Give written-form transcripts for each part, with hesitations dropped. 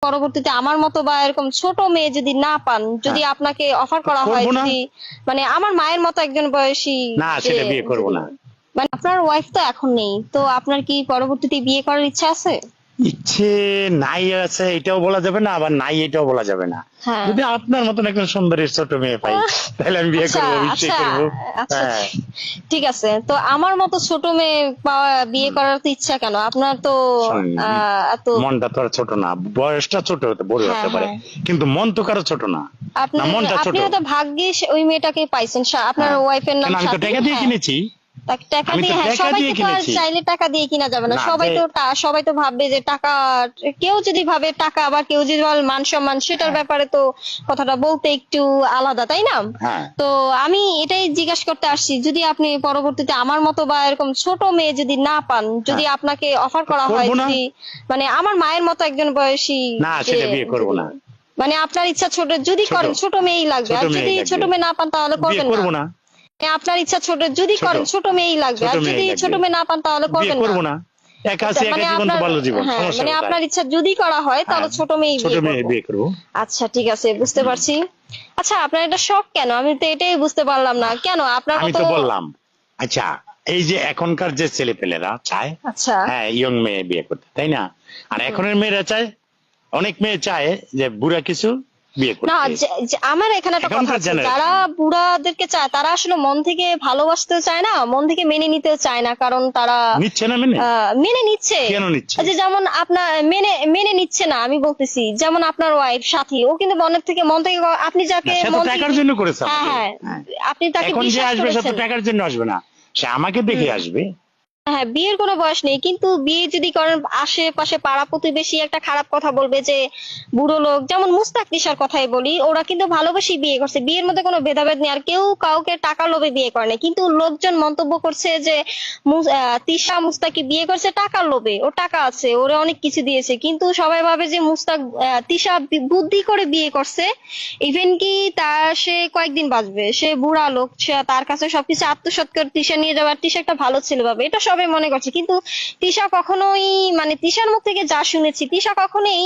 পরবর্তীতে আমার মতো বা এরকম ছোট মেয়ে যদি না পান, যদি আপনাকে অফার করা হয়, করবো না। যদি মানে আমার মায়ের মতো একজন বয়সী, না, সেটা বিয়ে করবো না। মানে আপনার ওয়াইফ তো এখন নেই, তো আপনার কি পরবর্তীতে বিয়ে করার ইচ্ছা আছে? ইচ্ছে নাই আছে এটাও বলা যাবে না, আবার নাই এটাও বলা যাবে না। হ্যাঁ। যদি আপনার মতন একজন সুন্দরী ছোট মেয়ে পাই তাহলে আমি বিয়ে আচ্ছা, করবো, অবশ্যই আচ্ছা, করবো। আচ্ছা, হ্যাঁ। ঠিক আছে। তো আমার মতো ছোট মেয়ে পাওয়া, বিয়ে করার তো ইচ্ছা কেন আপনার? তো শোনেন, এত মনটা তো আর ছোট না, বয়সটা ছোট হতে বড় হ্যাঁ, হতে পারে, হ্যাঁ। কিন্তু মন তো কারো ছোট না। আপনি না, মনটা ছোট। আপনি হয়তো ভাগ্যিস ওই মেয়েটাকে পাইছেন, আপনার হ্যাঁ। ওয়াইফের নাম কেন, আমি তো স্বাতী। টাকা দিয়ে হ্যাঁ, কিনেছি। টাকা আমি তো দিয়ে, হ্যাঁ, টাকা দিয়ে সবাইকে তো আর কিনেছি। চাইলে টাকা দিয়ে কিনা যাবে না। না, সবাই তো ভাববে যে টাকা, কেউ যদি ভাবে টাকা, আবার কেউ যদি বলে মান সম্মান, সেটার ব্যাপারে তো কথাটা বলতে একটু আলাদা, তাই না? হ্যাঁ। তো আমি এটাই জিজ্ঞাসা করতে আসছি, যদি আপনি পরবর্তীতে আমার মতো বা এরকম ছোট মেয়ে যদি না পান, যদি আপনাকে অফার করা হয়, করবো না। যদি মানে আমার মায়ের মতো একজন বয়সী, না, সেটা বিয়ে করবো না। মানে আপনার ইচ্ছা ছোট, যদি করেন ছোট মেয়েই লাগবে, ছোট আর মেয়েই যদি লাগবে। ছোট মেয়ে না পান তাহলে বিয়ে করবেন করবো না। না। আপনার ইচ্ছা ছোট, যদি করেন ছোট মেয়েই লাগবে, ছোট আর মেয়েই যদি লাগবে। ছোট মেয়ে না পান তাহলে বিয়ে করবেন করবো না। না। একা আছি, একা মানে জীবন তো আপনার, ভালো জীবন, হ্যাঁ, সমস্যা মানে কোথায়? আপনার ইচ্ছা যদি করা হয় তাহলে ছোট মেয়েই ছোট মেয়ে বিয়ে করবো। আচ্ছা, ঠিক আছে, বুঝতে পারছি। আচ্ছা, আপনার এটা শখ কেন? আমি তো এটাই বুঝতে পারলাম না কেন আপনার আমি মতো। তো বললাম। আচ্ছা, এই যে এখনকার যে ছেলেপেলেরা চায়, আচ্ছা, হ্যাঁ, ইয়ং মেয়ে বিয়ে করতে, তাই না? আর এখনের মেয়েরা চায়, অনেক মেয়ে চায় যে বুড়া কিছু বিয়ে করতে। না, আমার এখানে একটা কথা এখনকার আছে, generation। যারা বুড়াদেরকে চায় তারা আসলে মন থেকে ভালোবাসতেও চায় না, মন থেকে মেনে নিতেও চায় না, কারণ তারা নিচ্ছে না মেনে? মেনে নিচ্ছে। কেন নিচ্ছে? যে যেমন আপনার মেনে মেনে নিচ্ছে না, আমি বলতেছি যেমন আপনার ওয়াইফ সাথী, ও কিন্তু মন থেকে আপনি যাকে সে তো মন টাকার থেকে, জন্য করেছে হ্যাঁ, আমাকে। হ্যাঁ, হ্যাঁ। আপনি তাকে এখন যে বিশ্বাস আসবে সে তো করেছেন। টাকার জন্য আসবে না, সে আমাকে দেখে আসবে। হ্যাঁ, বিয়ের কোনো বয়স নেই, কিন্তু বিয়ে যদি করেন, আশেপাশে পাড়া প্রতিবেশী একটা খারাপ কথা বলবে যে বুড়ো লোক, যেমন মুস্তাক তিশার কথাই বলি, ওরা কিন্তু ভালোবেসে বিয়ে করছে, বিয়ের মধ্যে কোনো ভেদাভেদ নেই, আর কেউ কাউকে টাকা লোভে বিয়ে করে না, কিন্তু লোকজন মন্তব্য করছে যে তিশা মুস্তাকি বিয়ে করছে টাকার লোভে, ও টাকা আছে, ওরে অনেক কিছু দিয়েছে, কিন্তু সবাই ভাবে যে মুস্তাক তিশা বুদ্ধি করে বিয়ে করছে, ইভেন কি সে কয়েকদিন বাঁচবে, সে বুড়া লোক, তার কাছে সবকিছু আত্মসাৎ করে তিশা নিয়ে যাবে, আর তিশা একটা ভালো ছেলে পাবে, এটা সবাই মনে করছে, কিন্তু তিশা কখনোই, মানে তিশার মুখ থেকে যা শুনেছি, তিশা কখনোই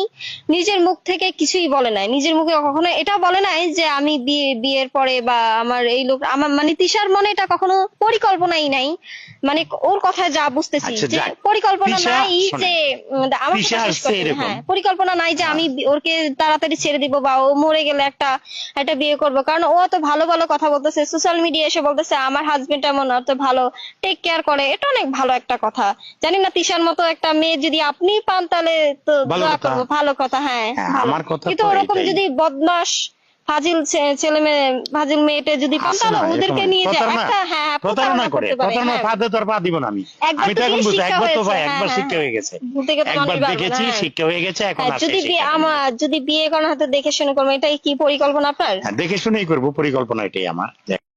নিজের মুখ থেকে কিছুই বলে নাই, নিজের মুখে কখনো এটা বলে নাই যে আমি বিয়ের পরে বা আমার এই লোক, আমার মানে তিশার মনে এটা কখনো পরিকল্পনাই নাই, মানে ওর কথায় যা বুঝতেছি আচ্ছা, যে যাক, পরিকল্পনা তিশা, নাই শোনেন, যে আমার তিশা কথা শেষ আসছে করতে, এরকম। হ্যাঁ, পরিকল্পনা নাই যে আমি ওকে তাড়াতাড়ি ছেড়ে দিব বা ও মরে গেলে একটা একটা বিয়ে করবো, কারণ ও তো ভালো ভালো কথা বলতেছে, সোশ্যাল মিডিয়া এসে বলতেছে আমার হাজবেন্ড এমন অত ভালো টেক কেয়ার করে, এটা অনেক ভালো একটা কথা। জানি না তিশার মতো একটা মেয়ে যদি আপনি পান তাহলে তো ভালো দোয়া কথা। করবো, ভালো কথা, হ্যাঁ, হ্যাঁ, ভালো। আমার কথা কিন্তু তো ওরকম এটাই। যদি বদমাস ফাজিল ছেলে মেয়ে, ফাজিল মেয়েটা যদি পান আছে তাহলে না, ওদেরকে এরকম নিয়ে যে প্রতারণা, একটা, হ্যাঁ, প্রতারণা করে, করতে পারে, প্রতারণা হ্যাঁ। ফাঁদে তো আর পা দিব না আমি। একবার আমি তো তো এখন দিয়ে বুঝি, শিক্ষা একবার তো হয়েছে, ভাই, হ্যাঁ, একবার হ্যাঁ, শিক্ষা হয়ে গেছে। ভুল থেকে তো একবার মানুষ বাড়বে না, দেখেছি, হ্যাঁ। শিক্ষা হয়ে গেছে, এখন হ্যাঁ, আর সেই শিক্ষা নেই। যদি বিয়ে করার হাতে দেখে শুনে করবো, এটাই কি পরিকল্পনা আপনার? হ্যাঁ, দেখে শুনেই করবো, পরিকল্পনা এটাই আমার।